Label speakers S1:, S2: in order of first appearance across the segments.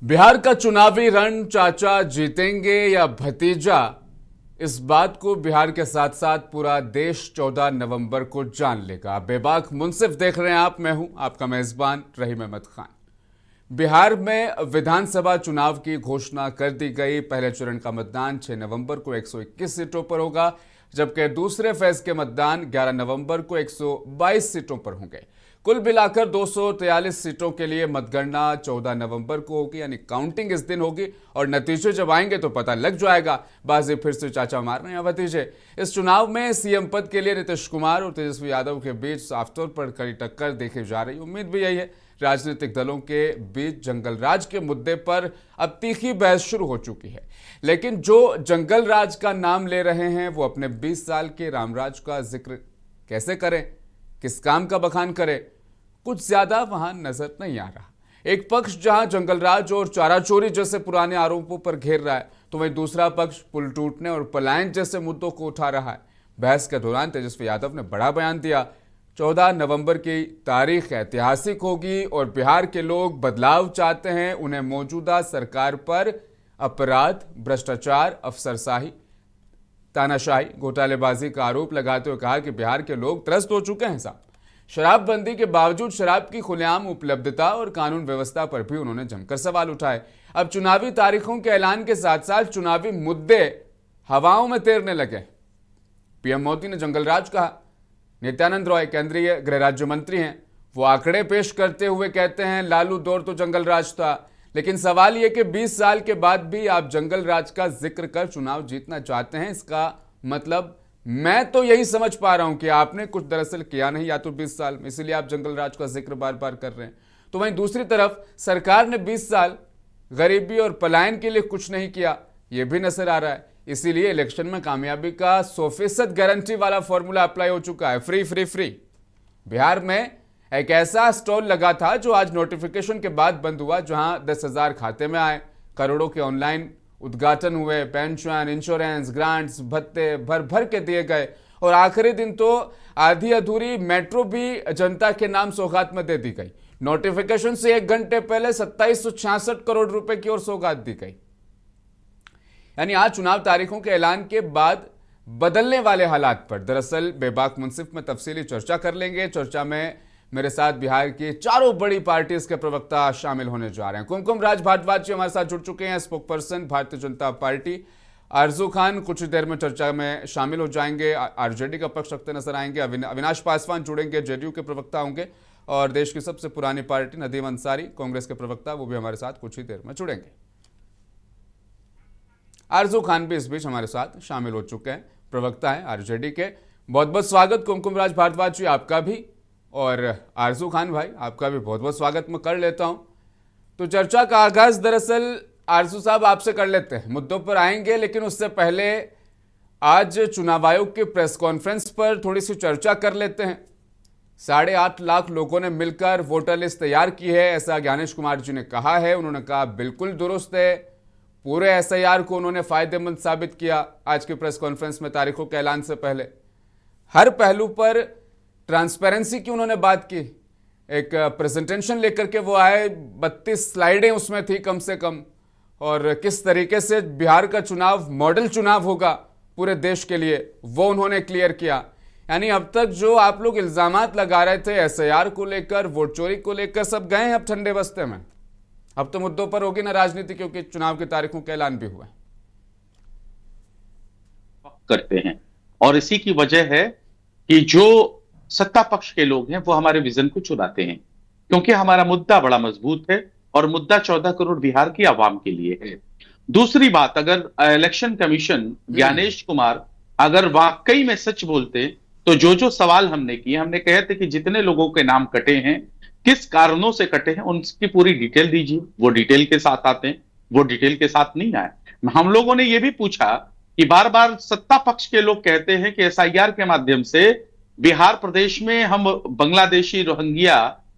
S1: बिहार का चुनावी रण चाचा जीतेंगे या भतीजा, इस बात को बिहार के साथ साथ पूरा देश 14 नवंबर को जान लेगा। बेबाक मुंसिफ देख रहे हैं आप, मैं हूं आपका मेजबान रहीम अहमद खान। बिहार में विधानसभा चुनाव की घोषणा कर दी गई। पहले चरण का मतदान 6 नवंबर को 121 सीटों पर होगा, जबकि दूसरे फेज के मतदान 11 नवंबर को 122 सीटों पर होंगे। कुल मिलाकर 243 सीटों के लिए मतगणना 14 नवंबर को होगी, यानी काउंटिंग इस दिन होगी और नतीजे जब आएंगे तो पता लग जाएगा बाजी फिर से चाचा मार रहे हैं या भतीजे। इस चुनाव में सीएम पद के लिए नीतीश कुमार और तेजस्वी यादव के बीच साफ तौर पर कड़ी टक्कर देखी जा रही। उम्मीद भी यही है। राजनीतिक दलों के बीच जंगल राज के मुद्दे पर अब तीखी बहस शुरू हो चुकी है, लेकिन जो जंगल राज का नाम ले रहे हैं वो अपने 20 साल के रामराज का जिक्र कैसे करें, किस काम का बखान करें, कुछ ज्यादा वहां नजर नहीं आ रहा। एक पक्ष जहां जंगलराज और चारा चोरी जैसे पुराने आरोपों पर घेर रहा है, तो वहीं दूसरा पक्ष पुल टूटने और पलायन जैसे मुद्दों को उठा रहा है। बहस के दौरान तेजस्वी यादव ने बड़ा बयान दिया। 14 नवंबर की तारीख ऐतिहासिक होगी और बिहार के लोग बदलाव चाहते हैं। उन्हें मौजूदा सरकार पर अपराध, भ्रष्टाचार, अफसरशाही, तानाशाही, घोटालेबाजी का आरोप लगाते हुए कहा कि बिहार के लोग त्रस्त हो चुके हैं साहब। शराबबंदी के बावजूद शराब की खुलेआम उपलब्धता और कानून व्यवस्था पर भी उन्होंने जमकर सवाल उठाए। अब चुनावी तारीखों के ऐलान के साथ साथ चुनावी मुद्दे हवाओं में तैरने लगे। पीएम मोदी ने जंगलराज कहा। नित्यानंद रॉय केंद्रीय गृह राज्य मंत्री हैं, वो आंकड़े पेश करते हुए कहते हैं लालू दौर तो जंगलराज था। लेकिन सवाल यह कि 20 साल के बाद भी आप जंगलराज का जिक्र कर चुनाव जीतना चाहते हैं। इसका मतलब मैं तो यही समझ पा रहा हूं कि आपने कुछ दरअसल किया नहीं, या तो 20 साल में, इसलिए आप जंगलराज का जिक्र बार बार कर रहे हैं। तो वहीं दूसरी तरफ सरकार ने 20 साल गरीबी और पलायन के लिए कुछ नहीं किया, यह भी नजर आ रहा है। इसीलिए इलेक्शन में कामयाबी का 100% गारंटी वाला फॉर्मूला अप्लाई हो चुका है, फ्री फ्री फ्री। बिहार में एक ऐसा स्टॉल लगा था जो आज नोटिफिकेशन के बाद बंद हुआ, जहां 10,000 खाते में आए, करोड़ों के ऑनलाइन उद्घाटन हुए, पेंशन, इंश्योरेंस, ग्रांट्स, भत्ते भर भर के दिए गए और आखिरी दिन तो आधी अधूरी मेट्रो भी जनता के नाम सौगात में दे दी गई। नोटिफिकेशन से 1 घंटे पहले 2766 करोड़ रुपए की और सौगात दी गई। यानी आज चुनाव तारीखों के ऐलान के बाद बदलने वाले हालात पर दरअसल बेबाक मुंसिफ में तफसीली चर्चा कर लेंगे। चर्चा में मेरे साथ बिहार की चारों बड़ी पार्टीज के प्रवक्ता शामिल होने जा रहे हैं। कुमकुम राज भारद्वाज जी हमारे साथ जुड़ चुके हैं, spoke person Bharatiya Janata party. आरजू खान कुछ देर में चर्चा में शामिल हो जाएंगे, आरजेडी का पक्ष रखते नजर आएंगे। अविनाश पासवान जुड़ेंगे, जेडीयू के प्रवक्ता होंगे। और देश की सबसे पुरानी पार्टी नदीम अंसारी, कांग्रेस के प्रवक्ता, वो भी हमारे साथ कुछ ही देर में जुड़ेंगे। आरजू खान भी इस बीच हमारे साथ शामिल हो चुके हैं, प्रवक्ता हैं आरजेडी के। बहुत बहुत स्वागत कुमकुम राज भारद्वाज जी आपका भी, और आरजू खान भाई आपका भी बहुत बहुत स्वागत मैं कर लेता हूं। तो चर्चा का आगाज दरअसल आरजू साहब आपसे कर लेते हैं, मुद्दों पर आएंगे, लेकिन उससे पहले आज चुनाव आयोग की प्रेस कॉन्फ्रेंस पर थोड़ी सी चर्चा कर लेते हैं। 8.5 लाख लोगों ने मिलकर वोटर लिस्ट तैयार की है, ऐसा ज्ञानेश कुमार जी ने कहा है। उन्होंने कहा बिल्कुल दुरुस्त है, पूरे एसआईआर को उन्होंने फायदेमंद साबित किया। आज की प्रेस कॉन्फ्रेंस में तारीखों के ऐलान से पहले हर पहलू पर ट्रांसपेरेंसी की उन्होंने बात की। एक प्रेजेंटेशन लेकर के वो आए, 32 स्लाइडें उसमें थी कम से कम, और किस तरीके से बिहार का चुनाव मॉडल चुनाव होगा पूरे देश के लिए, वो उन्होंने क्लियर किया। यानी अब तक जो आप लोग इल्जामात लगा रहे थे एसआईआर को लेकर, वोट चोरी को लेकर, सब गए हैं अब ठंडे बस्ते में। अब तो मुद्दों पर होगी ना राजनीति, क्योंकि चुनाव की तारीखों का ऐलान भी हुआ है।
S2: करते हैं और इसी की वजह है कि जो सत्ता पक्ष के लोग हैं वो हमारे विजन को चुराते हैं, क्योंकि हमारा मुद्दा बड़ा मजबूत है और मुद्दा 14 करोड़ बिहार की आवाम के लिए है। दूसरी बात, अगर इलेक्शन कमीशन ज्ञानेश कुमार अगर वाकई में सच बोलते तो जो सवाल हमने किए, हमने कहे थे कि जितने लोगों के नाम कटे हैं, किस कारणों से कटे हैं, उनकी पूरी डिटेल दीजिए। वो डिटेल के साथ आते हैं, वो डिटेल के साथ नहीं आए। हम लोगों ने यह भी पूछा कि बार बार सत्ता पक्ष के लोग कहते हैं कि एसआईआर के माध्यम से बिहार प्रदेश में हम बांग्लादेशी, रोहिंग्या,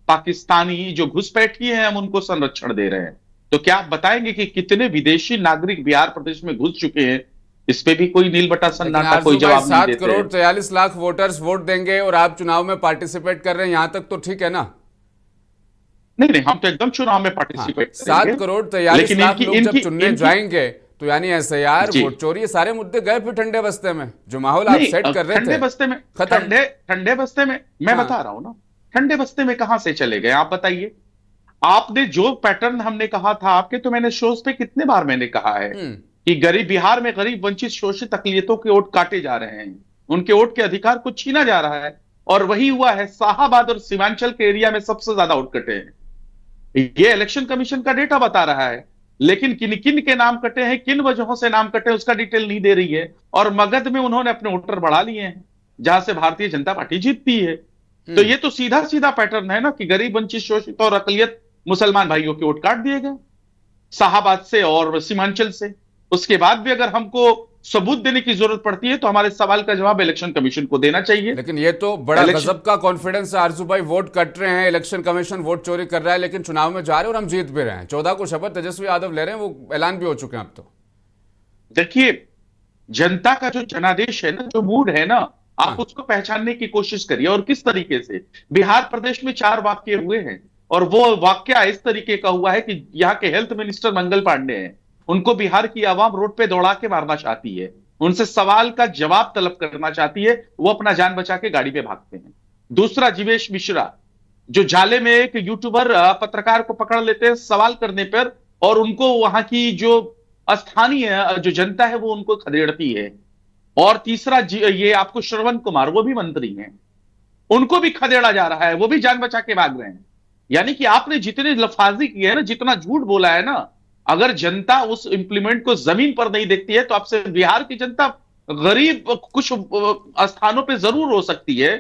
S2: पाकिस्तानी जो घुसपैठी हैं हम उनको संरक्षण दे रहे हैं। तो क्या आप बताएंगे कि कितने विदेशी नागरिक बिहार प्रदेश में घुस चुके हैं? इस पे भी कोई नील बटा सन्नाटा, कोई जवाब नहीं देते।
S1: 7 करोड़ 43 लाख वोटर्स वोट देंगे और आप चुनाव में पार्टिसिपेट कर रहे हैं, यहां तक तो ठीक है ना?
S2: नहीं नहीं, हम तो एकदम चुनाव में
S1: हाँ,
S2: पार्टिसिपेट
S1: 7
S2: करेंगे,
S1: करोड़ 43
S2: लेकिन
S1: लाख
S2: इनकी
S1: लोग जब
S2: इनकी
S1: चुनने
S2: इनकी
S1: जाएंगे तो यानी एसआईआर,
S2: जी
S1: वोट चोरी, ये सारे मुद्दे गए फिर ठंडे बस्ते में। जो माहौल आप
S2: नहीं,
S1: सेट कर रहे
S2: ठंडे
S1: थे
S2: बस्ते में,
S1: खत्म।
S2: ठंडे बस्ते में मैं
S1: हाँ।
S2: बता रहा हूं ना, ठंडे बस्ते में कहां से चले गए आप बताइए। आपने जो पैटर्न हमने कहा था आपके, तो मैंने शोज पे कितने बार मैंने कहा है
S1: हम्म।
S2: कि गरीब, बिहार में गरीब वंचित शोषित अकलियतों के वोट काटे जा रहे हैं, उनके वोट के अधिकार को छीना जा रहा है, और वही हुआ है। शाहाबाद और सीमांचल के एरिया में सबसे ज्यादा वोट कटे हैं, ये इलेक्शन कमीशन का डेटा बता रहा है। लेकिन किन किन के नाम कटे हैं, किन वजहों से नाम कटे हैं, उसका डिटेल नहीं दे रही है। और मगध में उन्होंने अपने वोटर बढ़ा लिए हैं, जहां से भारतीय जनता पार्टी जीतती है। तो ये तो सीधा सीधा पैटर्न है ना कि गरीब वंचित शोषित और अकलियत मुसलमान भाइयों के वोट काट दिए गए शाहाबाद से और सीमांचल से। उसके बाद भी अगर हमको सबूत देने की जरूरत पड़ती है तो हमारे सवाल का जवाब इलेक्शन कमीशन को देना चाहिए।
S1: लेकिन ये तो बड़ा
S2: इलेक्शन
S1: गजब का कॉन्फिडेंस है आरजू भाई, वोट कट रहे हैं, इलेक्शन कमीशन वोट चोरी कर रहा है, लेकिन चुनाव में जा रहे हैं और हम जीत भी रहे हैं। 14 को शपथ तेजस्वी यादव ले रहे हैं, वो ऐलान भी हो चुके हैं अब तो।
S2: देखिए, जनता का जो जनादेश है ना, जो मूड है ना,
S1: हाँ।
S2: आप उसको पहचानने की कोशिश करिए। और किस तरीके से बिहार प्रदेश में 4 वाक्य हुए हैं, और वो वाक्य इस तरीके का हुआ है कि यहाँ के हेल्थ मिनिस्टर मंगल पांडे हैं, उनको बिहार की आवाम रोड पे दौड़ा के मारना चाहती है, उनसे सवाल का जवाब तलब करना चाहती है, वो अपना जान बचा के गाड़ी पे भागते हैं। दूसरा, जीवेश मिश्रा, जो जाले में एक यूट्यूबर पत्रकार को पकड़ लेते हैं सवाल करने पर, और उनको वहां की जो स्थानीय जो जनता है वो उनको खदेड़ती है। और तीसरा, ये आपको श्रवण कुमार, वो भी मंत्री हैं, उनको भी खदेड़ा जा रहा है, वो भी जान बचा के भाग रहे हैं। यानी कि आपने जितने लफाजी किए हैं ना, जितना झूठ बोला है ना, अगर जनता उस इंप्लीमेंट को जमीन पर नहीं देखती है तो आपसे बिहार की जनता गरीब कुछ स्थानों पे जरूर हो सकती है,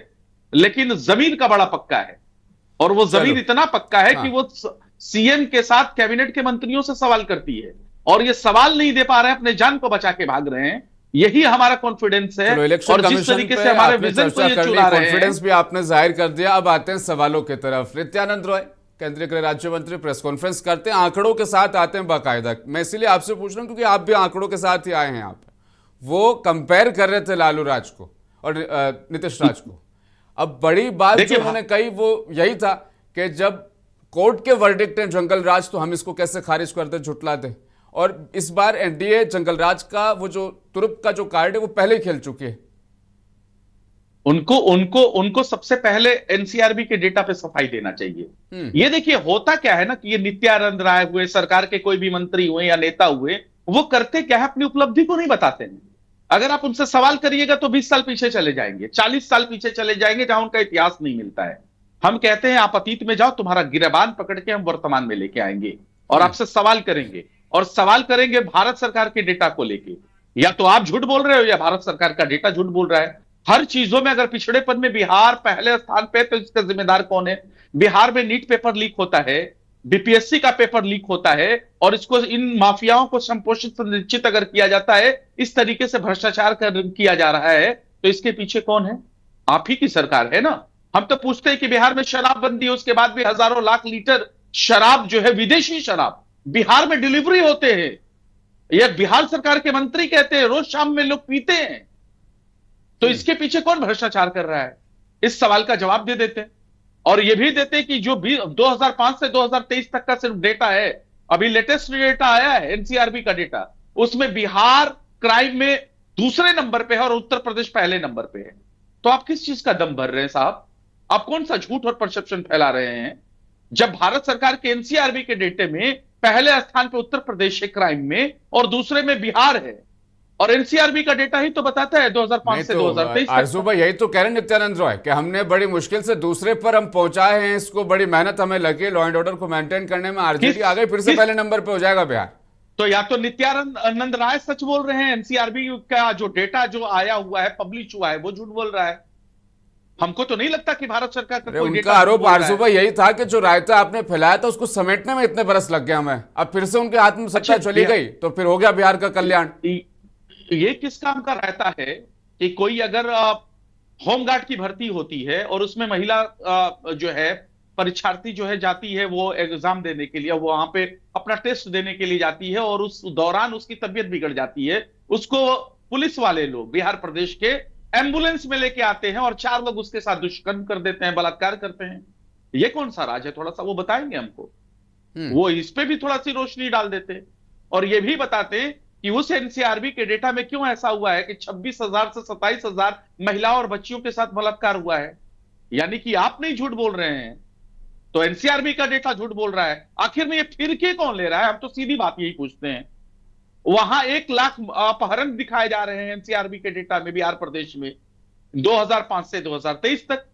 S2: लेकिन जमीन का बड़ा पक्का है। और वो जमीन
S1: चलो।
S2: इतना पक्का है
S1: हाँ।
S2: कि वो सीएम के साथ कैबिनेट के मंत्रियों से सवाल करती है, और ये सवाल नहीं दे पा रहे हैं, अपने जान को बचा के भाग रहे हैं। यही हमारा कॉन्फिडेंस है।
S1: चलो, इलेक्शन
S2: और जिस
S1: कमीशन
S2: तरीके
S1: पे
S2: से हमारे
S1: आपने
S2: विजन को
S1: चर्चा
S2: ये
S1: कर ली,
S2: चुरा रहे हैं।
S1: कॉन्फिडेंस भी आपने जाहिर कर दिया। अब आते हैं सवालों की तरफ। नित्यानंद रॉय, केंद्रीय गृह राज्य मंत्री, प्रेस कॉन्फ्रेंस करते हैं, आंकड़ों के साथ आते हैं बाकायदा। मैं इसीलिए आपसे पूछ रहा हूं क्योंकि आप भी आंकड़ों के साथ ही आए हैं यहाँ पे। वो कंपेयर कर रहे थे लालू राज को और नीतीश राज को। अब बड़ी बात जो उन्होंने कही वो यही था कि जब कोर्ट के वर्डिक्ट हैं जंगल राज, तो हम इसको कैसे खारिज कर दे, झुटला दे। और इस बार एनडीए जंगल राज का वो जो तुरुप का जो कार्ड है वो पहले ही खेल चुकी है।
S2: उनको उनको उनको सबसे पहले एनसीआरबी के डेटा पे सफाई देना चाहिए। ये देखिए, होता क्या है ना कि ये नित्यानंद राय हुए, सरकार के कोई भी मंत्री हुए या नेता हुए, वो करते क्या है, अपनी उपलब्धि को नहीं बताते हैं। अगर आप उनसे सवाल करिएगा तो 20 साल पीछे चले जाएंगे, 40 साल पीछे चले जाएंगे, जहां उनका इतिहास नहीं मिलता है। हम कहते हैं आप अतीत में जाओ, तुम्हारा गिरबान पकड़ के हम वर्तमान में लेके आएंगे और आपसे सवाल करेंगे, और सवाल करेंगे भारत सरकार के डेटा को लेके। या तो आप झूठ बोल रहे हो या भारत सरकार का डेटा झूठ बोल रहा है। हर चीजों में अगर पिछड़ेपन में बिहार पहले स्थान पे, तो इसका जिम्मेदार कौन है? बिहार में नीट पेपर लीक होता है, बीपीएससी का पेपर लीक होता है, और इसको, इन माफियाओं को संपोषित निश्चित अगर किया जाता है, इस तरीके से भ्रष्टाचार किया जा रहा है, तो इसके पीछे कौन है? आप ही की सरकार है ना। हम तो पूछते हैं कि बिहार में शराबबंदी है, उसके बाद भी हजारों लाख लीटर शराब जो है, विदेशी शराब बिहार में डिलीवरी होते हैं। यह बिहार सरकार के मंत्री कहते हैं, रोज शाम में लोग पीते हैं। तो इसके पीछे कौन भ्रष्टाचार कर रहा है? इस सवाल का जवाब दे देते। और यह भी देते कि जो 2005 से 2023 तक का सिर्फ डेटा है, अभी लेटेस्ट डेटा आया है एनसीआरबी का डेटा, उसमें बिहार क्राइम में दूसरे नंबर पे है और उत्तर प्रदेश पहले नंबर पे है। तो आप किस चीज का दम भर रहे हैं साहब? आप कौन सा झूठ और परसेप्शन फैला रहे हैं, जब भारत सरकार के एनसीआरबी के डेटे में पहले स्थान पे उत्तर प्रदेश है क्राइम में, और दूसरे में बिहार है। और एनसीआरबी का डेटा ही तो बताता है 2005 से 2023 तक।
S1: आरजू भाई, यही तो कह रहे हैं नित्यानंद रॉय कि हमने बड़ी मुश्किल से दूसरे पर हम पहुंचाए हैं, इसको बड़ी मेहनत हमें लगी, लॉ एंड ऑर्डर को मेंटेन करने में आरजेडी आ गई, फिर से पहले नंबर पे हो जाएगा बिहार।
S2: तो या तो नित्यानंद राय सच बोल रहे हैं, एनसीआरबी का जो डेटा जो आया हुआ है, पब्लिश हुआ है, वो झूठ बोल रहा है। हमको तो नहीं लगता कि भारत सरकार का कोई
S1: उनका आरोप आरजू भाई यही था कि जो रायता आपने फैलाया था उसको समेटने में इतने बरस लग गए हमें, अब फिर से उनके हाथ में सत्ता चली गई तो फिर हो गया बिहार का कल्याण।
S2: ये किस काम का रहता है कि कोई अगर होमगार्ड की भर्ती होती है और उसमें महिला जो है परीक्षार्थी जो है जाती है वो एग्जाम देने के लिए, वो वहां पे अपना टेस्ट देने के लिए जाती है, और उस दौरान उसकी तबीयत बिगड़ जाती है, उसको पुलिस वाले लोग बिहार प्रदेश के एम्बुलेंस में लेके आते हैं और 4 लोग उसके साथ दुष्कर्म कर देते हैं, बलात्कार करते हैं। ये कौन सा राज है, थोड़ा सा वो बताएंगे हमको।
S1: हम्म।
S2: वो इस पे भी थोड़ा सी रोशनी डाल देते और ये भी बताते कि उस एनसीआरबी के डेटा में क्यों ऐसा हुआ है कि 26,000 से 27,000 महिला और बच्चियों के साथ बलात्कार हुआ है। यानी कि आप नहीं झूठ बोल रहे हैं तो एनसीआरबी का डेटा झूठ बोल रहा है। आखिर में ये फिरके कौन ले रहा है, हम तो सीधी बात यही पूछते हैं। वहां 1 लाख अपहरण दिखाए जा रहे हैं एनसीआरबी के डेटा में बिहार प्रदेश में 2005 से 2023 तक।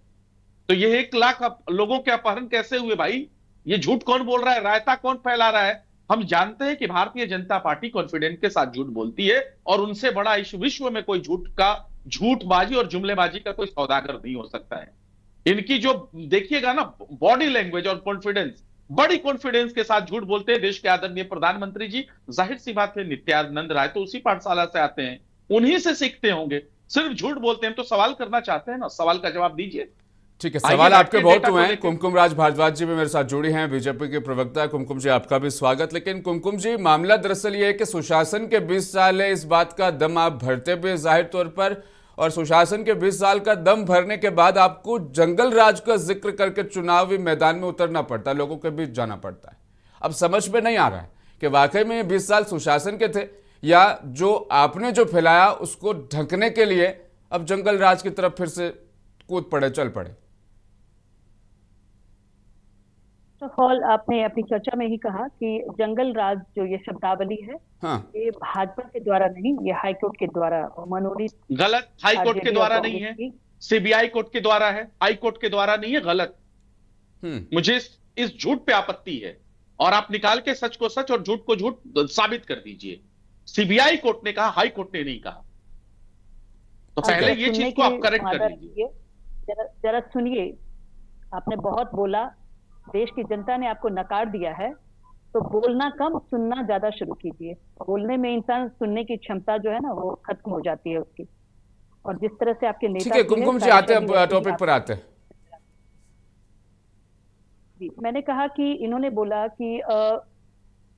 S2: तो ये 1 लाख लोगों के अपहरण कैसे हुए भाई? ये झूठ कौन बोल रहा है, रायता कौन फैला रहा है? हम जानते हैं कि भारतीय जनता पार्टी कॉन्फिडेंस के साथ झूठ बोलती है और उनसे बड़ा इस विश्व में कोई झूठबाजी और जुमलेबाजी का कोई सौदागर नहीं हो सकता है। इनकी जो देखिएगा ना बॉडी लैंग्वेज और कॉन्फिडेंस, बड़ी कॉन्फिडेंस के साथ झूठ बोलते हैं देश के आदरणीय प्रधानमंत्री जी। जाहिर सी बात है नित्यानंद राय तो उसी पाठशाला से आते हैं, उन्हीं से सीखते होंगे। सिर्फ झूठ बोलते हैं, तो सवाल करना चाहते हैं ना, सवाल का जवाब दीजिए।
S1: ठीक है, सवाल आपके बहुत हुए हैं। कुमकुम राज भारद्वाज जी भी मेरे साथ जुड़ी हैं, बीजेपी के प्रवक्ता। कुमकुम जी आपका भी स्वागत। लेकिन कुमकुम जी, मामला दरअसल ये है कि सुशासन के 20 साल है, इस बात का दम आप भरते भी जाहिर तौर पर, और सुशासन के 20 साल का दम भरने के बाद आपको जंगल राज का जिक्र करके चुनावी मैदान में उतरना पड़ता है, लोगों के बीच जाना पड़ता है। अब समझ में नहीं आ रहा है कि वाकई में ये 20 साल सुशासन के थे या जो आपने जो फैलाया उसको ढकने के लिए अब जंगल राज की तरफ फिर से कूद पड़े, चल पड़े।
S3: तो हॉल आपने अपनी चर्चा में ही कहा कि जंगल राज जो ये शब्दावली है,
S1: हाँ।
S3: ये भाजपा के द्वारा नहीं, ये हाईकोर्ट के द्वारा मनोनीत।
S2: गलत, हाईकोर्ट के द्वारा नहीं है, सीबीआई कोर्ट के द्वारा है, हाई कोर्ट के द्वारा नहीं है, गलत। मुझे इस झूठ पे आपत्ति है और आप निकाल के सच को सच और झूठ को झूठ साबित कर दीजिए। सीबीआई कोर्ट ने कहा, हाई कोर्ट ने नहीं कहा। तो पहले ये चीज को आप करेक्ट कर दीजिए।
S3: जरा सुनिए, आपने बहुत बोला, देश की जनता ने आपको नकार दिया है, तो बोलना कम सुनना ज्यादा शुरू कीजिए। बोलने में इंसान सुनने की क्षमता जो है ना वो खत्म हो जाती है उसकी। और जिस तरह से आपके नेता,
S1: ठीक है कुमकुम जी, आते हैं टॉपिक पर आते हैं।
S3: मैंने कहा कि इन्होंने बोला कि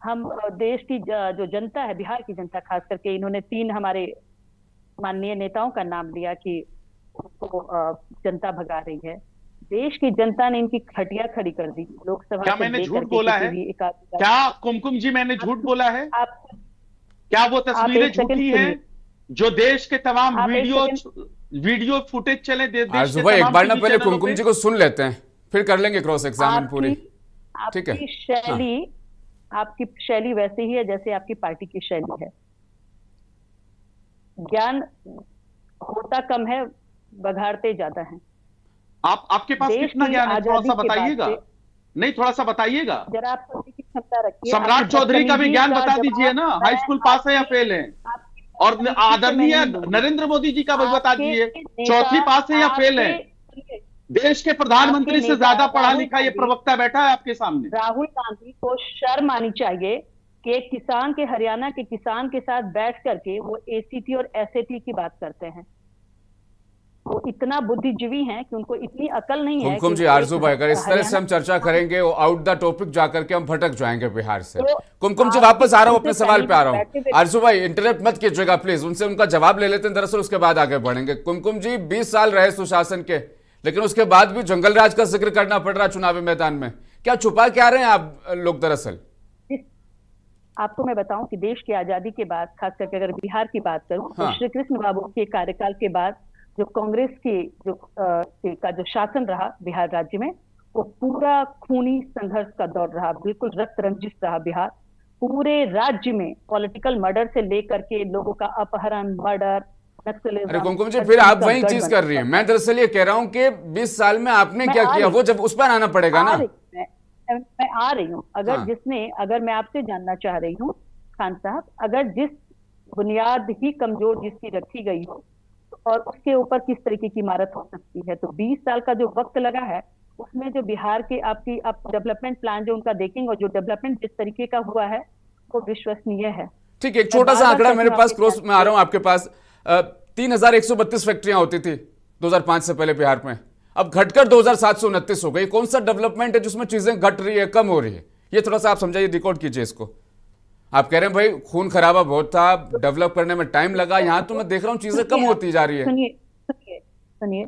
S3: हम देश की जो जनता है, बिहार की जनता खास करके, इन्होंने 3 हमारे माननीय नेताओं का नाम लिया कि उसको जनता भगा रही है। देश की जनता ने इनकी खटिया खड़ी कर दी लोकसभा।
S2: क्या मैंने झूठ बोला है? क्या कुमकुम जी मैंने झूठ बोला है? क्या वो तस्वीरें झूठी हैं जो देश के तमाम वीडियो फुटेज चले
S1: आरजू भाई, एक बार ना पहले कुमकुम जी को सुन लेते हैं, फिर कर लेंगे क्रॉस एग्जामिन पूरी। ठीक है,
S3: शैली आपकी शैली वैसे ही है जैसे आपकी पार्टी की शैली है। ज्ञान होता कम है, बघाड़ते ज्यादा है।
S2: आपके पास कितना ज्ञान है, थोड़ा सा बताइएगा। नहीं, थोड़ा सा बताइएगा
S3: जरा, आप सोचने की क्षमता रखिए।
S2: सम्राट चौधरी का भी ज्ञान बता दीजिए ना, हाई स्कूल पास है या फेल है? और आदरणीय नरेंद्र मोदी जी का भी बता दीजिए, 4वीं पास है या फेल है? देश के प्रधानमंत्री से ज्यादा पढ़ा लिखा ये प्रवक्ता बैठा है आपके सामने।
S3: राहुल गांधी को शर्म आनी चाहिए कि एक किसान के, हरियाणा के किसान के साथ बैठ करके वो एसीटी और एसएटी की बात करते हैं। वो इतना बुद्धिजीवी हैं कि उनको इतनी अकल नहीं है।
S1: कुमकुम जी, आरजू भाई, अगर इस तरह से हम चर्चा करेंगे आउट द टॉपिक जाकर के हम भटक जाएंगे बिहार से। कुमकुम जी वापस आ रहा हूं, अपने सवाल पे आ रहा हूं। आरजू भाई इंटरप्ट मत कीजिएगा प्लीज, उनसे उनका जवाब ले लेते हैं दरअसल, उसके बाद आगे बढ़ेंगे। कुमकुम जी 20 साल रहे सुशासन के, लेकिन उसके बाद भी जंगल राज का जिक्र करना पड़ रहा चुनावी मैदान में, क्या छुपा क्या रहे हैं आप लोग दरअसल?
S3: आपको मैं बताऊं कि देश की आजादी के बाद, खास करके अगर बिहार की बात करूं, तो श्री कृष्ण बाबू के कार्यकाल के बाद जो कांग्रेस की जो शासन रहा बिहार राज्य में, वो पूरा खूनी संघर्ष का दौर रहा, बिल्कुल रक्त रंजित रहा बिहार। पूरे राज्य में पॉलिटिकल मर्डर से लेकर के लोगों का अपहरण, मर्डर, नक्सलिज्म।
S1: अरे कुमकुम जी, फिर आप वही चीज कर रही हैं। मैं दरअसल ये कह रहा हूं कि 20 साल में आपने क्या किया, वो जब उस पर आना पड़ेगा ना।
S3: मैं आ रही हूँ। अगर मैं आपसे जानना चाह रही हूँ खान साहब, अगर जिस बुनियाद ही कमजोर जिसकी रखी गई हो और उसके ऊपर किस तरीके की इमारत हो सकती है, तो 20 साल का जो वक्त लगा है उसमें जो बिहार के आप डेवलपमेंट प्लान जो उनका देखेंगे और जो डेवलपमेंट जिस तरीके का हुआ है वो विश्वसनीय है।
S1: ठीक है, एक छोटा सा आंकड़ा मेरे पास, क्रॉस में आ रहा हूं आपके पास। 3132 फैक्ट्रियां होती थी 2005 से पहले बिहार में, अब घटकर 2729 हो गई। कौन सा डेवलपमेंट है जिसमें चीजें घट रही है, कम हो रही है? ये थोड़ा सा आप समझाइए, रिकॉर्ड कीजिए इसको। आप कह रहे हैं भाई खून खराबा बहुत था, डेवलप करने में टाइम लगा, यहाँ तो मैं देख रहा हूँ चीजें कम होती जा रही है।
S3: सुनिए,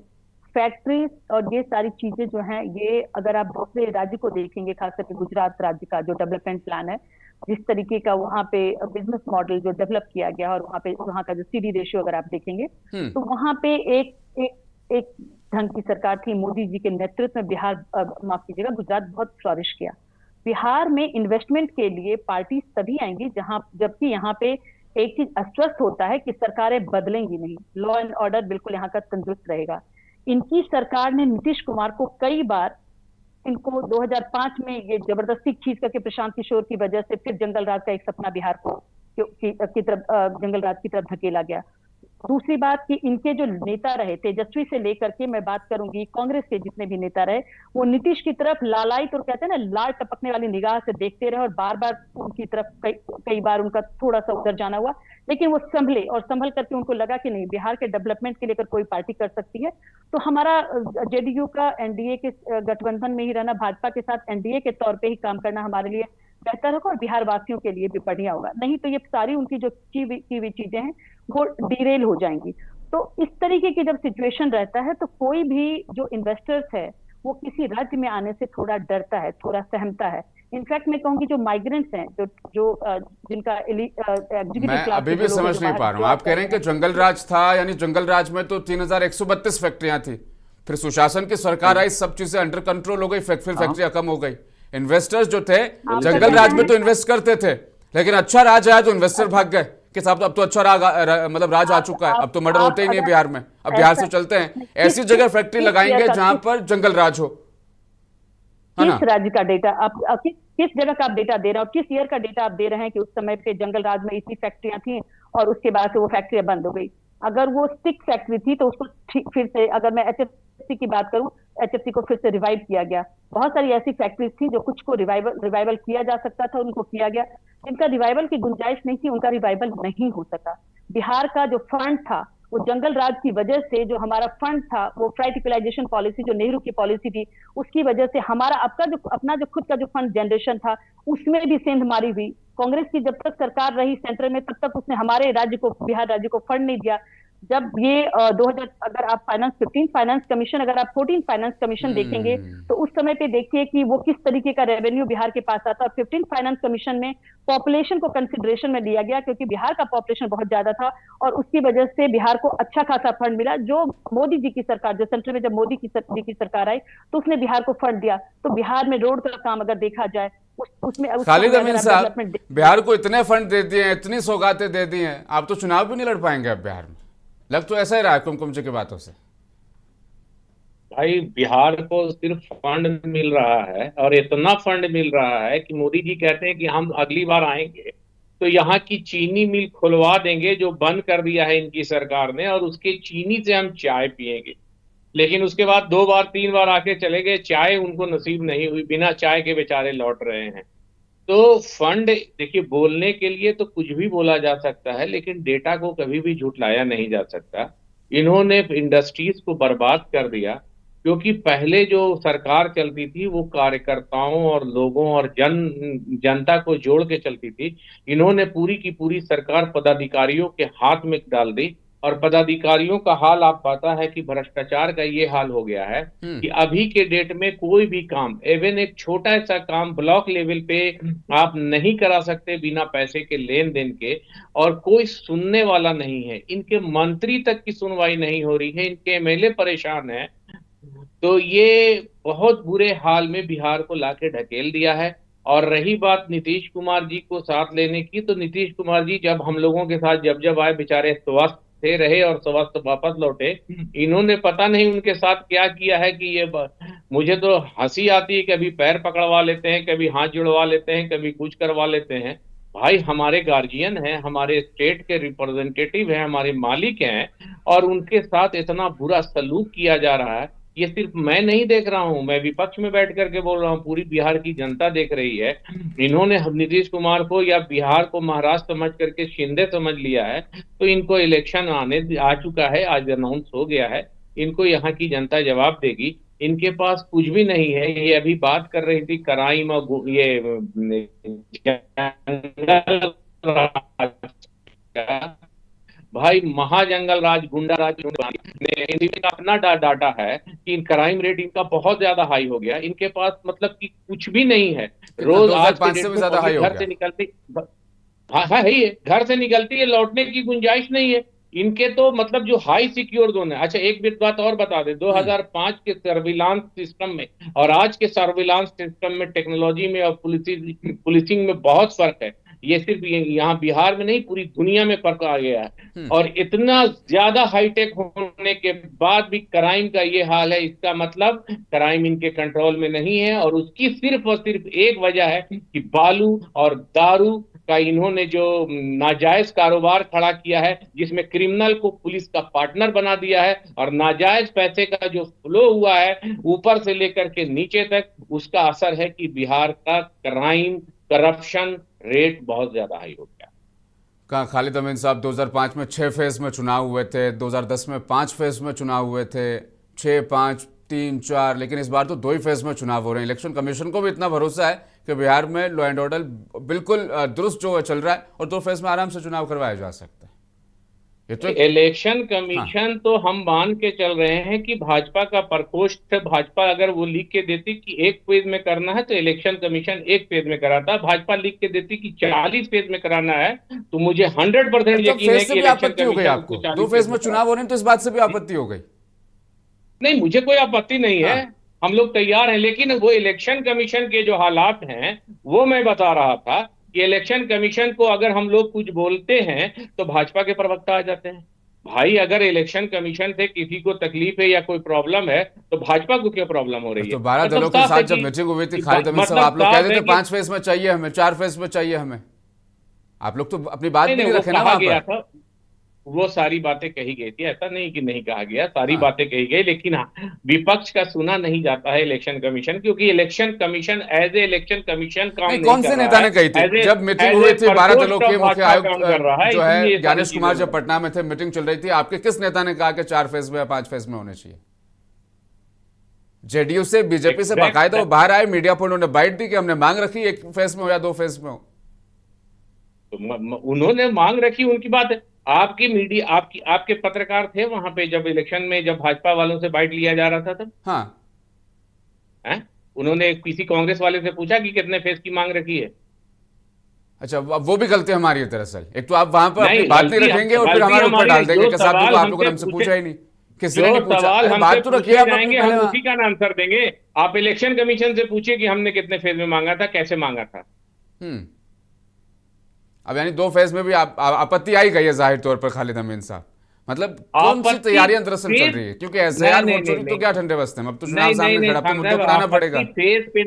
S3: फैक्ट्रीज और ये सारी चीजें जो हैं, ये अगर आप दूसरे राज्य को देखेंगे, खास करके गुजरात राज्य का जो डेवलपमेंट प्लान है, जिस तरीके का वहाँ पे बिजनेस मॉडल जो डेवलप किया गया, और वहाँ पे वहाँ का जो सीडी रेशियो अगर आप देखेंगे, तो वहाँ पे एक एक एक ढंग की सरकार थी। मोदी जी के नेतृत्व में बिहार, माफ कीजिएगा, गुजरात बहुत फ्लॉरिश किया। बिहार में इन्वेस्टमेंट के लिए पार्टी तभी आएंगी जहां, जबकि यहाँ पे एक चीज अस्वस्थ होता है कि सरकारें बदलेंगी नहीं, लॉ एंड ऑर्डर बिल्कुल यहाँ का तंदुरुस्त रहेगा। इनकी सरकार ने नीतीश कुमार को कई बार, इनको 2005 में ये जबरदस्ती खींच करके प्रशांत किशोर की वजह से फिर जंगल राज का एक सपना बिहार को की तरफ, जंगल राज की तरफ धकेला गया। दूसरी बात कि इनके जो नेता रहे, तेजस्वी से लेकर के मैं बात करूंगी, कांग्रेस के जितने भी नेता रहे, वो नीतीश की तरफ लालायित, और कहते हैं ना, लाल टपकने वाली निगाह से देखते रहे, और बार बार उनकी तरफ कई बार उनका थोड़ा सा उधर जाना हुआ, लेकिन वो संभले, और संभल करके उनको लगा कि नहीं, बिहार के डेवलपमेंट के लिए अगर कोई पार्टी कर सकती है तो हमारा जेडीयू का एनडीए के गठबंधन में ही रहना, भाजपा के साथ एनडीए के तौर पर ही काम करना हमारे लिए बेहतर होगा, और बिहार वासियों के लिए भी बढ़िया होगा। नहीं तो ये सारी उनकी जो की हुई चीजें हैं वो डिरेल हो जाएंगी। तो इस तरीके की जब सिचुएशन रहता है, तो कोई भी जो इन्वेस्टर्स है वो किसी राज्य में आने से थोड़ा डरता है, थोड़ा सहमता है। इनफैक्ट मैं कहूंगी जो माइग्रेंट्स हैं, जो जिनका एग्जीक्यूटिव
S1: मैं
S3: क्लास
S1: अभी भी समझ नहीं पा रहा हूँ। आप कह रहे हैं कि जंगल राज था, यानी जंगल राज में तो 3132 फैक्ट्रियां थी, फिर सुशासन की सरकार आई, सब चीजें अंडर कंट्रोल हो गई, फिर फैक्ट्रियां कम हो गई। इन्वेस्टर्स जो थे जंगल राज में तो इन्वेस्ट करते थे, लेकिन अच्छा राज आया तो इन्वेस्टर भाग गए कि साहब अब तो अच्छा मतलब राज आ चुका है, अब तो मर्डर होते ही नहीं बिहार में, अब बिहार से चलते हैं, ऐसी जगह फैक्ट्री लगाएंगे जहां पर जंगल राज हो, है ना?
S3: किस राज्य का डेटा आप, किस जगह का आप डेटा दे रहे हो, किस ईयर का डेटा आप दे रहे हैं कि उस समय पे जंगल राज में इतनी फैक्ट्रियां थी और उसके बाद से वो फैक्ट्रियां बंद हो गई? अगर वो स्टिक फैक्ट्री थी तो उसको फिर से, अगर मैं एचएफसी की बात करूं, एचएफसी को फिर से रिवाइव किया गया। बहुत सारी ऐसी फैक्ट्रीज थी जो कुछ को रिवाइवल किया जा सकता था, उनको किया गया। जिनका रिवाइवल की गुंजाइश नहीं थी, उनका रिवाइवल नहीं हो सका। बिहार का जो फंड था, वो जंगल राज की वजह से, जो हमारा फंड था, वो फ्राइट इक्वलाइजेशन पॉलिसी जो नेहरू की पॉलिसी थी, उसकी वजह से हमारा अपना जो खुद का जो फंड जनरेशन था, उसमें भी सेंध मारी हुई। कांग्रेस की जब तक सरकार रही सेंटर में, तब तक उसने हमारे राज्य को, बिहार राज्य को फंड नहीं दिया। जब ये 2000, अगर आप 15 फाइनेंस कमीशन, अगर आप 14 फाइनेंस कमीशन देखेंगे, तो उस समय पे देखिए कि वो किस तरीके का रेवेन्यू बिहार के पास आता। और 15 फाइनेंस कमीशन में पॉपुलेशन को कंसिडरेशन में लिया गया, क्योंकि बिहार का पॉपुलेशन बहुत ज्यादा था, और उसकी वजह से बिहार को अच्छा खासा फंड मिला। जो मोदी जी की सरकार, जो सेंटर में जब मोदी जी की सरकार आई, तो उसने बिहार को फंड दिया। तो बिहार में रोड का काम अगर देखा जाए, उसमें
S1: खालिद अमीन साहब, बिहार को इतने फंड दे दिए हैं, इतनी सौगातें दे दी हैं, आप तो चुनाव भी नहीं लड़ पाएंगे अब बिहार में। लग तो ऐसा ही रहा है कुमकुम जी की बातों से।
S4: भाई, बिहार को सिर्फ फंड मिल रहा है, और इतना फंड मिल रहा है कि मोदी जी कहते हैं कि हम अगली बार आएंगे तो यहाँ की चीनी मिल खुलवा देंगे जो बंद कर दिया है इनकी सरकार ने, और उसके चीनी से हम चाय पिएंगे। लेकिन उसके बाद 2 बार 3 बार आके चले गए, चाय उनको नसीब नहीं हुई, बिना चाय के बेचारे लौट रहे हैं। तो फंड, देखिए, बोलने के लिए तो कुछ भी बोला जा सकता है, लेकिन डेटा को कभी भी झुठलाया नहीं जा सकता। इन्होंने इंडस्ट्रीज को बर्बाद कर दिया, क्योंकि पहले जो सरकार चलती थी वो कार्यकर्ताओं और लोगों और जनता को जोड़ के चलती थी। इन्होंने पूरी की पूरी सरकार पदाधिकारियों के हाथ में डाल दी, और पदाधिकारियों का हाल आप पता है कि भ्रष्टाचार का ये हाल हो गया है कि अभी के डेट में कोई भी काम, इवन एक छोटा सा काम ब्लॉक लेवल पे आप नहीं करा सकते बिना पैसे के लेन देन के, और कोई सुनने वाला नहीं है। इनके मंत्री तक की सुनवाई नहीं हो रही है, इनके एमएलए परेशान है। तो ये बहुत बुरे हाल में बिहार को लाके ढकेल दिया है। और रही बात नीतीश कुमार जी को साथ लेने की, तो नीतीश कुमार जी जब हम लोगों के साथ जब आए, बेचारे स्वस्थ थे रहे और स्वस्थ वापस लौटे। इन्होंने पता नहीं उनके साथ क्या किया है कि ये मुझे तो हंसी आती है, कभी पैर पकड़वा लेते हैं, कभी हाथ जुड़वा लेते हैं, कभी कुछ करवा लेते हैं। भाई, हमारे गार्जियन हैं, हमारे स्टेट के रिप्रेजेंटेटिव हैं, हमारे मालिक हैं, और उनके साथ इतना बुरा सलूक किया जा रहा है। ये सिर्फ मैं नहीं देख रहा हूं, मैं विपक्ष में बैठ करके बोल रहा हूं, पूरी बिहार की जनता देख रही है। इन्होंने नीतीश कुमार को या बिहार को महाराष्ट्र समझ करके शिंदे समझ लिया है। तो इनको इलेक्शन आ चुका है, आज अनाउंस हो गया है, इनको यहाँ की जनता जवाब देगी। इनके पास कुछ भी नहीं है। ये अभी बात कर रही थी क्राइम और ये भाई, महाजंगल राज, गुंडा राज ने अपना डाटा है कि क्राइम रेट इनका बहुत ज्यादा हाई हो गया, इनके पास मतलब कि कुछ भी नहीं है।
S1: कितना,
S4: रोज आज के
S1: 2005 से
S4: डेट
S1: भी
S4: में
S1: ज्यादा हाई
S4: पब्लिक
S1: हो
S4: घर
S1: गया?
S4: से निकलती, हाँ हाँ है ही है, घर से निकलती है, लौटने की गुंजाइश नहीं है। इनके तो मतलब जो हाई सिक्योर जोन है। अच्छा एक बात और बता दे,
S1: हम्म।
S4: 2005 के सर्विलांस सिस्टम में और आज के सर्विलांस सिस्टम में टेक्नोलॉजी में और पुलिसिंग में बहुत फर्क है। ये सिर्फ यहाँ बिहार में नहीं, पूरी दुनिया में फर्क आ गया है।
S1: हम्म।
S4: और इतना ज्यादा हाईटेक होने के बाद भी क्राइम का ये हाल है, इसका मतलब क्राइम इनके कंट्रोल में नहीं है। और उसकी सिर्फ और सिर्फ एक वजह है कि बालू और दारू का इन्होंने जो नाजायज कारोबार खड़ा किया है, जिसमें क्रिमिनल को पुलिस का पार्टनर बना दिया है, और नाजायज पैसे का जो फ्लो हुआ है ऊपर से लेकर के नीचे तक, उसका असर है कि बिहार का क्राइम करप्शन रेट बहुत ज्यादा हाई हो गया।
S1: कहाँ खालिद अमीन साहब, 2005 में 6 फेज में चुनाव हुए थे, 2010 में 5 फेज में चुनाव हुए थे, 6, 5, 3, 4, लेकिन इस बार तो 2 ही फेज में चुनाव हो रहे हैं। इलेक्शन कमीशन को भी इतना भरोसा है कि बिहार में लॉ एंड ऑर्डर बिल्कुल दुरुस्त जो है चल रहा है और 2 फेज में आराम से चुनाव करवाया जा सकता है। ये तो
S4: इलेक्शन
S1: हाँ।
S4: कमीशन तो हम मान के चल रहे हैं कि भाजपा का प्रकोष्ठ, भाजपा अगर वो लिख के देती कि एक फेज में करना है तो इलेक्शन कमीशन एक फेज में कराता। भाजपा लिख के देती कि 40 फेज में कराना है तो मुझे 100%
S1: तो
S4: यकीन
S1: फेज
S4: है
S1: से
S4: कि
S1: भी
S4: इलेक्शन
S1: आपत्ति हो गई
S4: कमीशन उसको
S1: आपको? 2
S4: 40
S1: फेज
S4: फेज
S1: में
S4: में
S1: चुनाव हो
S4: कराता।
S1: रहे हैं तो इस बात से भी आपत्ति हो गई?
S4: नहीं, मुझे कोई आपत्ति नहीं है,
S1: हाँ।
S4: हम लोग तैयार हैं, लेकिन वो इलेक्शन कमीशन के जो हालात हैं वो मैं बता रहा था कि इलेक्शन कमीशन को अगर हम लोग कुछ बोलते हैं तो भाजपा के प्रवक्ता आ जाते हैं। भाई अगर इलेक्शन कमीशन से किसी को तकलीफ है या कोई प्रॉब्लम है तो भाजपा को क्यों प्रॉब्लम हो रही है?
S1: तो 12
S4: मतलब
S1: दलों के
S4: साफ है
S1: साथ जब मीटिंग हुई थी खालिद अमीन साहब, आप लोग
S4: साफ
S1: कहते
S4: है
S1: थे
S4: कि
S1: 5 फेज में चाहिए हमें, 4 फेज में चाहिए हमें। आप लोग तो अपनी बात
S4: नहीं
S1: भी
S4: नहीं,
S1: नहीं
S4: वो
S1: रखे ना
S4: कहा
S1: वहां
S4: गया
S1: पर।
S4: था, वो सारी बातें कही गई थी, ऐसा नहीं कि नहीं कहा गया, सारी
S1: हाँ।
S4: बातें कही गई, लेकिन हाँ, विपक्ष का सुना नहीं जाता है इलेक्शन कमीशन, क्योंकि election commission as a election commission काम
S1: नहीं,
S4: नहीं
S1: कौन
S4: कर
S1: से
S4: रहा
S1: नेता
S4: है,
S1: ने कही थी
S4: एज ए
S1: जब मीटिंग
S4: एज
S1: हुई
S4: ए
S1: थी? 12 दलों
S4: प्रकोष्ठ ऑफ
S1: के मुख्य
S4: भाजपा
S1: आयुक्त
S4: काम कर रहा है,
S1: जो है
S4: इसलिए ये सारी
S1: ज्ञानेश कुमार
S4: चीजें
S1: जब
S4: हो रही
S1: पटना में थे, मीटिंग चल रही थी, आपके किस नेता ने कहा कि 4 फेज में या 5 फेज में होने चाहिए? जेडीयू से, बीजेपी से बाकायदा वो
S4: एग्जैक्ट।
S1: बाहर आए, मीडिया पर उन्होंने बाइट दी कि हमने मांग रखी 1 फेज में हो या 2 फेज में हो।
S4: तो उन्होंने मांग रखी, उनकी बात है। आपकी मीडिया, आपके पत्रकार थे वहां पे जब इलेक्शन में, जब भाजपा वालों से बाइट लिया जा रहा था तब
S1: हाँ।
S4: है, उन्होंने किसी कांग्रेस वाले से पूछा कि कितने फेज की मांग रखी है?
S1: अच्छा, अब वो भी गलती हमारी है दरअसल। एक तो आप वहां पर अपनी
S4: नहीं,
S1: बात नहीं रखेंगे और फिर
S4: गलती
S1: हमारे ऊपर
S4: हमारी
S1: डाल
S4: है।
S1: देंगे कि साहब देखो आप लोगों ने हमसे पूछा ही नहीं, किसी ने
S4: जो
S1: नहीं पूछा।
S4: सवाल
S1: अरे
S4: हमसे
S1: बात तो रखिए
S4: पूछे
S1: आप अपनी
S4: जाएंगे
S1: पहले
S4: हम
S1: वहां।
S4: उसी का ना आंसर देंगे। आप इलेक्शन कमीशन से पूछिए कि हमने कितने फेज में मांगा था, कैसे मांगा था।
S1: हम्म। अब यानी 2 फेज में भी आपत्ति आई गई है जाहिर तौर पर खालिद अमीन साहब। मतलब कौन सी
S4: आपत्ति
S1: तैयारियां दरअसल चल
S4: फेज,
S1: रही है? क्योंकि
S4: नहीं
S1: एसआईआर
S4: नहीं
S1: वोट
S4: नहीं
S1: चोरी तो
S4: नहीं
S1: क्या ठंडे बस्ते हैं, अब तो चुनाव
S4: नहीं नहीं
S1: सामने
S4: नहीं
S1: खड़ा, अब तो
S4: खान
S1: मुद्दों
S4: साहब,
S1: पर आना पड़ेगा।
S4: आपत्ति फेज पे,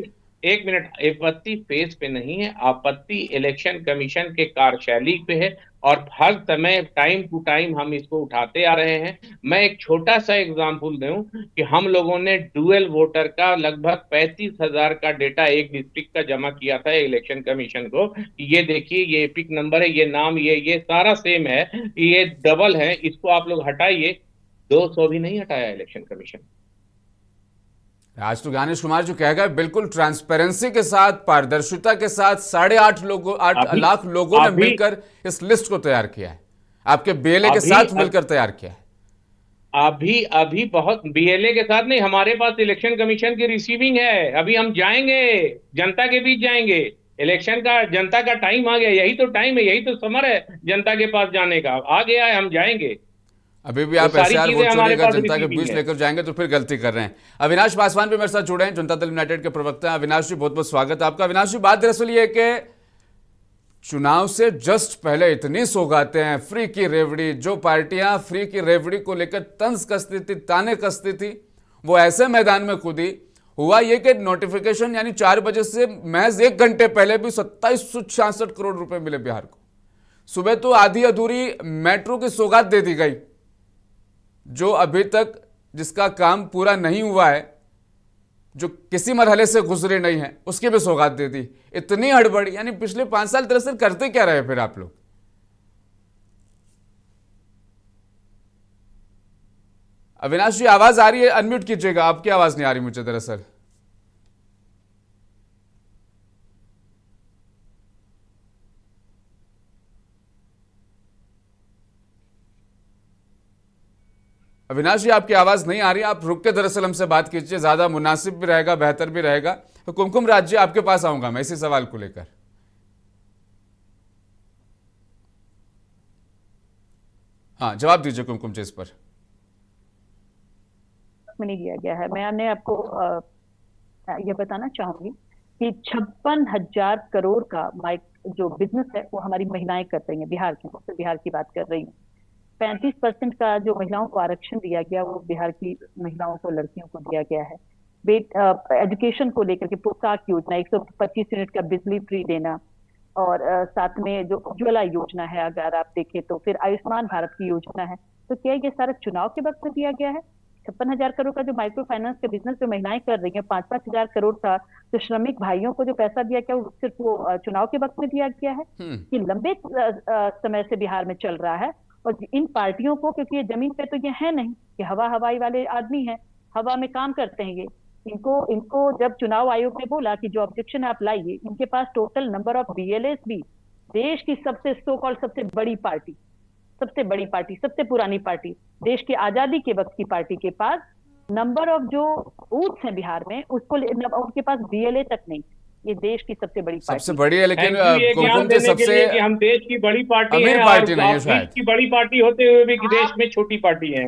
S4: एक मिनट, आपत्ति फेज पे नहीं है, आपत्ति इलेक्शन कमीशन के कार्यशैली पे है। और हर समय टाइम टू टाइम हम इसको उठाते आ रहे हैं। मैं एक छोटा सा एग्जांपल दूं कि हम लोगों ने डुअल वोटर का लगभग 35,000 का डेटा एक डिस्ट्रिक्ट का जमा किया था इलेक्शन कमीशन को कि ये देखिए, ये एपिक नंबर है, ये नाम, ये सारा सेम है, ये डबल है, इसको आप लोग हटाइए। 200 भी नहीं हटाया इलेक्शन कमीशन।
S1: आज तो ज्ञानेश कुमार जो कह गए, बिल्कुल ट्रांसपेरेंसी के साथ, पारदर्शिता के साथ 8.5
S4: अभी
S1: लाख लोगों ने
S4: अभी
S1: मिलकर इस लिस्ट को तैयार किया है, आपके बीएलए के
S4: अभी
S1: साथ मिलकर तैयार किया है।
S4: अभी अभी बहुत बीएलए के साथ नहीं, हमारे पास इलेक्शन कमीशन की रिसीविंग है। अभी हम जाएंगे, जनता के बीच जाएंगे। इलेक्शन का, जनता का टाइम आ गया, यही तो टाइम है, यही तो समर है जनता के पास जाने का, आ गया है, हम जाएंगे।
S1: अभी भी
S4: वो
S1: आप
S4: सारी
S1: एसआईआर
S4: चीजें
S1: वोट चोरी
S4: हमारे
S1: का
S4: पास
S1: जनता के
S4: रिसीविंग
S1: बीच
S4: है।
S1: लेकर जाएंगे तो फिर गलती कर रहे हैं। अविनाश पासवान भी मेरे साथ जुड़े हैं, जनता दल यूनाइटेड के प्रवक्ता हैं। अविनाश जी, बहुत बहुत स्वागत है आपका। अविनाश जी, बात दरअसल ये है कि चुनाव से जस्ट पहले इतनी सौगातें हैं, फ्री की रेवड़ी, जो पार्टियां फ्री की रेवड़ी को लेकर तंज कसती थी, ताने कसती थी, वो ऐसे मैदान में कूदी। हुआ ये कि नोटिफिकेशन यानी 4 बजे से महज 1 घंटे पहले भी 2766 करोड़ रुपए मिले बिहार को। सुबह तो आधी अधूरी मेट्रो की सौगात दे दी गई, जो अभी तक जिसका काम पूरा नहीं हुआ है, जो किसी मरहले से गुजरे नहीं है, उसकी भी सौगात दे दी। इतनी हड़बड़ी, यानी पिछले 5 साल दरअसल करते क्या रहे फिर आप लोग? अविनाश जी, आवाज आ रही है? अनम्यूट कीजिएगा, आपकी आवाज नहीं आ रही मुझे दरअसल। अविनाश जी, आपकी आवाज नहीं आ रही, आप रुक के दरअसल हमसे बात कीजिए, ज्यादा मुनासिब भी रहेगा, बेहतर भी रहेगा। तो कुमकुम राज्य आपके पास आऊंगा मैं इसी सवाल को लेकर। हाँ, जवाब दीजिए कुमकुम जी इस पर।
S3: में नहीं दिया गया है। मैंने आपको ये बताना चाहूंगी कि 56,000 करोड़ का जो बिजनेस है वो हमारी महिलाएं कर रही हैं बिहार की, तो बिहार की बात कर रही हूँ। 35% का जो महिलाओं को आरक्षण दिया गया वो बिहार की महिलाओं को, लड़कियों को दिया गया है। एजुकेशन को लेकर के पोशाक योजना, 125 यूनिट का बिजली फ्री देना, और साथ में जो उज्ज्वला योजना है अगर आप देखें तो, फिर आयुष्मान भारत की योजना है। तो क्या ये सारा चुनाव के वक्त में दिया गया है? 56,000 करोड़ का जो माइक्रो फाइनेंस का बिजनेस जो महिलाएं कर रही हैं, 5-5 हजार करोड़ का जो श्रमिक भाइयों को जो पैसा दिया गया वो सिर्फ वो चुनाव के वक्त में दिया गया है? ये लंबे समय से बिहार में चल रहा है। और इन पार्टियों को, क्योंकि ये जमीन पे तो ये है नहीं कि हवाई वाले आदमी हैं, हवा में काम करते हैं ये, इनको जब चुनाव आयोग ने बोला कि जो ऑब्जेक्शन आप लाइए, इनके पास टोटल नंबर ऑफ BLAs भी, देश की सबसे सो कॉल्ड सबसे बड़ी पार्टी, सबसे पुरानी पार्टी, देश की आजादी के वक्त की पार्टी के पास नंबर ऑफ जो बूथ्स हैं बिहार में, उसको उनके पास BLA तक नहीं। ये देश की सबसे बड़ी पार्टी,
S1: सबसे बड़ी है, लेकिन
S4: कुमकुम जी सबसे कि हम देश की बड़ी पार्टी
S1: अमीर
S4: हैं,
S1: पार्टी
S4: और
S1: नहीं है
S4: आप
S1: शायद।
S4: देश की बड़ी पार्टी होते हुए भी देश में छोटी पार्टी है।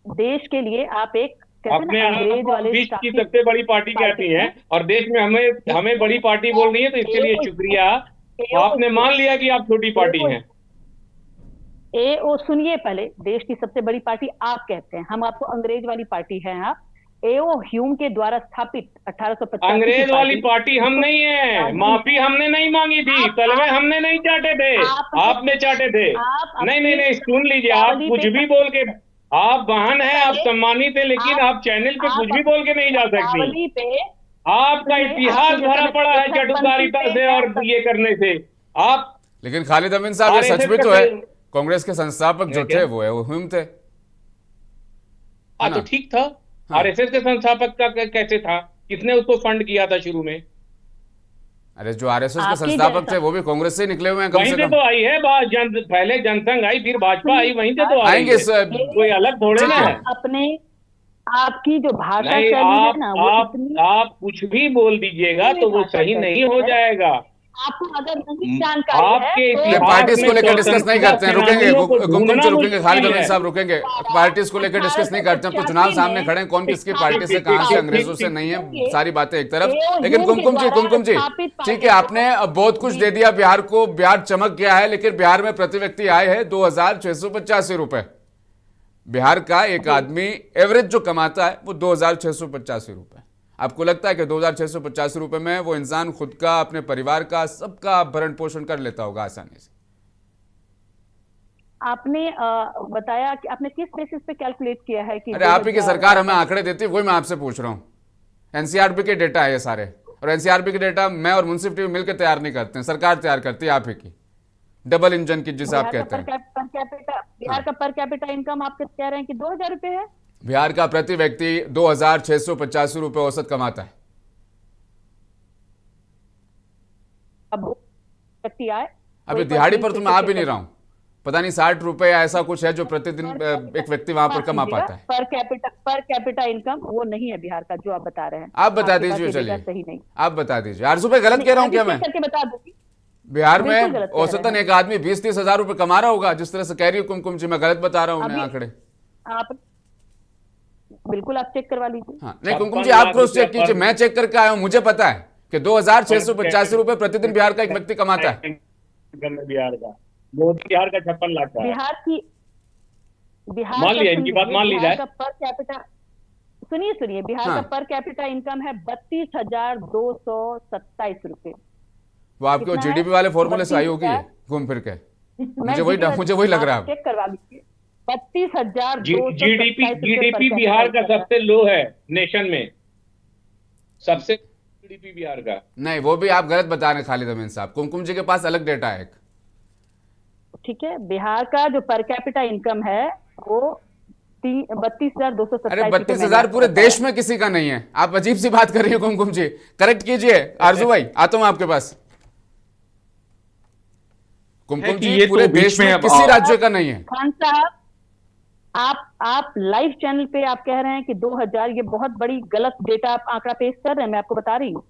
S3: देश के लिए आप एक
S4: अपने आप विश्व की सबसे बड़ी पार्टी कहती हैं, और देश में हमें बड़ी पार्टी बोल रही है, तो इसके लिए शुक्रिया। आपने मान लिया कि आप छोटी पार्टी हैं।
S3: सुनिए, पहले देश की सबसे बड़ी पार्टी आप कहते हैं, हम आपको अंग्रेज वाली पार्टी है आप। एओ ह्यूम के द्वारा स्थापित 1850
S4: अंग्रेज वाली पार्टी हम नहीं है। माफी हमने नहीं मांगी थी, तलवे हमने नहीं चाटे थे, आपने चाटे थे। नहीं, सुन लीजिए, आप कुछ भी बोल के, आप बहन है, आप सम्मानित है, लेकिन आप चैनल पे कुछ भी बोल के नहीं जा सकती। आपका इतिहास भरा पड़ा है चटुकारिता से और ये करने से। आप
S1: लेकिन खालिद अमीन साहब, ये सच भी तो है, कांग्रेस के संस्थापक जो थे वो ह्यूम थे।
S4: हाँ, तो ठीक था। RSS के संस्थापक का कैसे था? किसने उसको फंड किया था शुरू में?
S1: अरे जो RSS के संस्थापक थे वो भी कांग्रेस से निकले हुए हैं, कम से कम।
S4: तो आई है पहले जनसंघ आई, फिर भाजपा आई, वहीं से तो
S1: आएंगे।
S4: कोई अलग थोड़े ना है।
S3: अपने आपकी जो भाषा
S4: नहीं,
S3: शैली है ना,
S4: आप कुछ भी बोल दीजिएगा तो वो सही नहीं हो जाएगा।
S3: आपको अगर नहीं जानकारी
S4: आपके
S3: है तो
S1: पार्टीज को लेकर डिस्कस नहीं करते हैं, रुकेंगे कुमकुम जी, रुकेंगे खालिद अमीन साहब, रुकेंगे। पार्टीज को लेकर डिस्कस नहीं करते हैं, तो चुनाव सामने खड़े हैं, कौन किसकी पार्टी से, कहां से, अंग्रेजों से नहीं है, सारी बातें एक तरफ। लेकिन कुमकुम जी, ठीक है, आपने बहुत कुछ दे दिया बिहार को, बिहार चमक गया है, लेकिन बिहार में प्रति व्यक्ति आय है 2,685 रुपए। बिहार का एक आदमी एवरेज जो कमाता है वो 2,685 रुपए। आपको लगता है कि 2,685 रुपए में वो इंसान खुद का, अपने परिवार का, सबका भरण पोषण कर लेता होगा आसानी से?
S3: आपने बताया कि आपने किस बेसिस पे कैलकुलेट किया है कि
S1: अरे आप ही की सरकार हमें आंकड़े देती है, वही मैं आपसे पूछ रहा हूं। NCRB के डेटा है ये सारे, और NCRB के डेटा मैं और मुंसिफ टीवी मिलकर तैयार नहीं करते हैं, सरकार तैयार करती है, आप ही की डबल इंजन की, जिसे आप कहते हैं।
S3: बिहार का पर कैपिटा इनकम आप कह रहे हैं कि 2,000 रुपए है?
S1: बिहार का प्रति व्यक्ति 2,685 रुपए औसत कमाता है।
S3: अब व्यक्ति आए,
S1: अभी दिहाड़ी पर तो मैं आ भी नहीं रहा हूं, पता नहीं 60 रुपए या ऐसा कुछ है जो प्रतिदिन एक व्यक्ति वहां पर कमा पाता है।
S3: पर कैपिटा इनकम वो नहीं है बिहार का जो आप बता रहे हैं।
S1: आप बता दीजिए, चलिए
S3: सही नहीं,
S1: आप बता दीजिए। आरजू पे गलत कह रहा हूं क्या मैं?
S3: करके बता दूंगी।
S1: बिहार में औसतन एक आदमी 20-30 हजार रुपए कमा रहा होगा, जिस तरह से कह रही हूँ कुमकुम जी, मैं गलत बता रहा हूँ उन्हें आंकड़े?
S3: आप बिल्कुल आप चेक करवा लीजिए।
S1: हाँ, नहीं कुमकुम जी, आप क्रॉस चेक कीजिए, मैं चेक करके आया हूँ, मुझे पता है कि 2,685 रुपए प्रतिदिन बिहार का एक व्यक्ति कमाता है।
S4: बिहार का 56 लाख का।
S3: बिहार
S4: मान लिया, इनकी बात मान ली जाए।
S3: पर कैपिटा सुनिए, बिहार का पर कैपिटा इनकम है 32,227 रुपए।
S1: वो आपके GDP वाले फॉर्मूले से आई होगी घूम फिर के, मुझे वही लग रहा है।
S3: चेक करवा लीजिए। 32,000
S4: GDP बिहार का सबसे लो है नेशन में, सबसे GDP बिहार का।
S1: नहीं, वो भी आप गलत बता रहे हैं खालिद अमीन साहब, कुमकुम जी के पास अलग डेटा है।
S3: ठीक है, बिहार का जो पर कैपिटा इनकम है वो 32,227।
S1: अरे 32,000 पूरे देश में किसी का नहीं है, आप अजीब सी बात कर रही है कुमकुम जी, करेक्ट कीजिए। आरजू भाई, आता हूं आपके पास। कुमकुम जी, पूरे देश में किसी राज्य का नहीं है।
S3: खान साहब, आप लाइव चैनल पे आप कह रहे हैं कि 2000, ये बहुत बड़ी गलत डेटा आप आंकड़ा पेश कर रहे हैं, मैं आपको बता रही हूँ।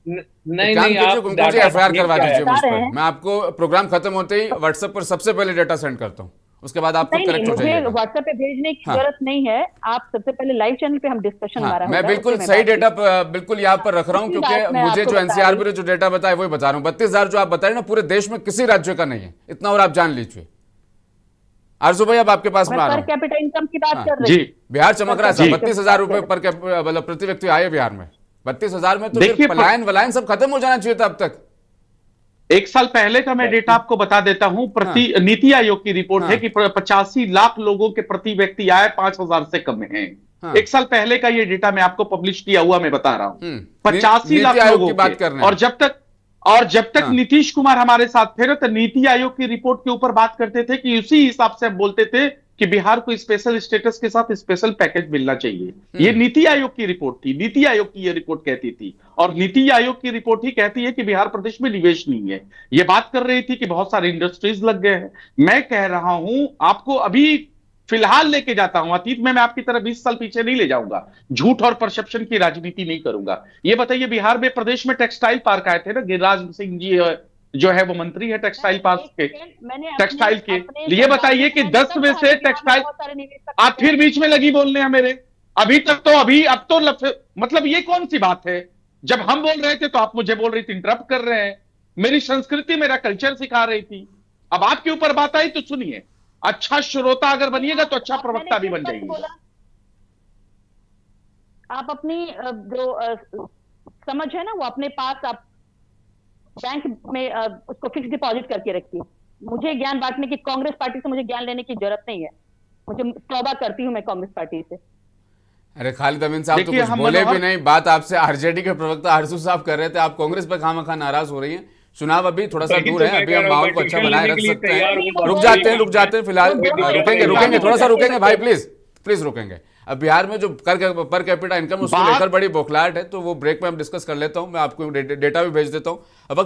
S4: नहीं
S1: काम
S4: नहीं,
S1: कीजिए,
S4: आप
S1: कुमकुम जी
S4: डाटा
S1: एफआईआर करवा
S4: क्या है?
S1: दीजिए मुझ
S3: बता
S1: पर।
S3: रहे हैं।
S1: मैं आपको प्रोग्राम खत्म होते ही व्हाट्सएप पर सबसे पहले डेटा सेंड करता हूँ, उसके बाद आप खुद
S3: नहीं नहीं,
S1: करेक्ट हो
S3: मुझे
S1: जाइएगा।
S3: व्हाट्सएप पे भेजने की
S1: हाँ।
S3: जरूरत नहीं है। आप सबसे पहले लाइव चैनल पे हम डिस्कशन
S1: हाँ,
S3: हमारा
S1: मैं
S3: होगा,
S1: बिल्कुल
S3: उससे
S1: सही
S3: बात
S1: डेटा
S3: कीजिए।
S1: बिल्कुल यहाँ पर रख रहा हूँ,
S3: दूसरी बात
S1: क्योंकि
S3: मैं
S1: मुझे
S3: आपको
S1: जो
S3: बता
S1: एनसीआर
S3: रही हूँ,
S1: पे जो डेटा बताया वही बता रहा हूँ। 32,000 जो आप बता रहे हैं ना, पूरे देश में किसी राज्य का नहीं है इतना, और आप जान लीजिए। आरजू भाई अब आपके पास में
S3: मैं
S1: आ रहा
S3: पर
S1: हूँ।
S3: कैपिटा इनकम की बात
S1: हाँ
S3: कर
S2: जी
S3: रही हूँ।
S1: बिहार चमक रहा है
S3: पर
S1: साहब,
S3: कैपिटा
S1: 32,000
S3: की
S1: रुपए
S3: बात कर रही हूँ।
S1: मतलब प्रति व्यक्ति आए बिहार में। 32,000 में तो फिर
S2: देखिए,
S1: पलायन वलायन सब खत्म हो जाना चाहिए था अब तक।
S2: एक साल पहले का मैं डेटा आपको बता देता हूं।
S1: हाँ
S2: नीति आयोग की रिपोर्ट है
S1: हाँ
S2: कि 85 लाख लोगों के प्रति व्यक्ति आय 5,000 से कम है।
S1: हाँ।
S2: एक साल पहले का ये डेटा मैं आपको पब्लिश किया हुआ मैं बता रहा हूं। 85
S1: नीति
S2: लाख
S1: आयोग
S2: लोगों
S1: की बात
S2: के।
S1: कर रहे हैं।
S2: और जब तक
S1: हाँ
S2: नीतीश कुमार हमारे साथ थे ना, तो नीति आयोग की रिपोर्ट के ऊपर बात करते थे कि उसी हिसाब से हम बोलते थे कि बिहार को स्पेशल स्टेटस के साथ स्पेशल पैकेज मिलना चाहिए। ये नीति आयोग की रिपोर्ट थी। नीति आयोग की ये रिपोर्ट कहती थी, और नीति आयोग की रिपोर्ट ही कहती है कि बिहार प्रदेश में निवेश नहीं है। ये बात कर रही थी कि बहुत सारे इंडस्ट्रीज लग गए हैं। मैं कह रहा हूं आपको, अभी फिलहाल लेके जाता हूं अतीत में, मैं आपकी तरह 20 साल पीछे नहीं ले जाऊंगा। झूठ और परसेप्शन की राजनीति नहीं करूंगा। ये बताइए, बिहार में प्रदेश में टेक्सटाइल पार्क आए थे ना, गिरिराज सिंह जी जो है वो मंत्री है टेक्सटाइल पार्क के, टेक्सटाइल के। ये बताइए कि 10 में से टेक्सटाइल, आप फिर बीच में लगी बोलने हैं मेरे। अभी तक तो अब तो मतलब ये कौन सी बात है? जब हम बोल रहे थे तो आप मुझे बोल रही थी, इंटरप्ट कर रहे हैं। मेरी संस्कृति मेरा कल्चर सिखा रही थी। अब आपके ऊपर बात आई तो सुनिए। अच्छा श्रोता अगर बनिएगा तो अच्छा प्रवक्ता भी बन जाइएगा।
S3: आप अपनी जो समझ है ना, वो अपने पास आप बैंक में उसको फिक्स डिपॉजिट करके रखिए। मुझे ज्ञान बांटने की, कांग्रेस पार्टी से मुझे ज्ञान लेने की जरूरत नहीं है। मुझे तौबा करती हूं मैं कांग्रेस पार्टी से।
S1: अरे खालिद अमीन साहब तो
S2: देखिए,
S1: कुछ
S2: हम
S1: बोले भी
S2: मनोहर
S1: नहीं। बात आपसे आरजेडी के प्रवक्ता हरसू साहब कर रहे थे, आप कांग्रेस पर खामखा नाराज हो रही हैं। चुनाव अभी थोड़ा सा
S4: वही
S1: दूर
S4: तो
S1: है,
S4: मैं
S1: अभी
S4: कह
S1: हम
S4: रहा हूं,
S1: माहौल
S4: मैं
S1: को अच्छा
S4: टिकट
S1: बनाए
S4: लेने
S1: रख
S4: के लिए
S1: सकते
S4: तैयार हूं,
S1: हैं।
S4: बहुत
S1: रुक
S4: बड़ी
S1: जाते हैं फिलहाल,
S3: वो दोनों
S1: रुकेंगे थोड़ा सा रुकेंगे भाई,
S3: एक-
S1: प्लीज रुकेंगे। अब बिहार में जो पर कैपिटा इनकम उसको
S2: बात
S1: लेकर बड़ी बौखलाहट है, तो वो ब्रेक में हम डिस्कस कर लेता हूं। मैं आपको डेटा भी भेज देता हूं। अब वक्त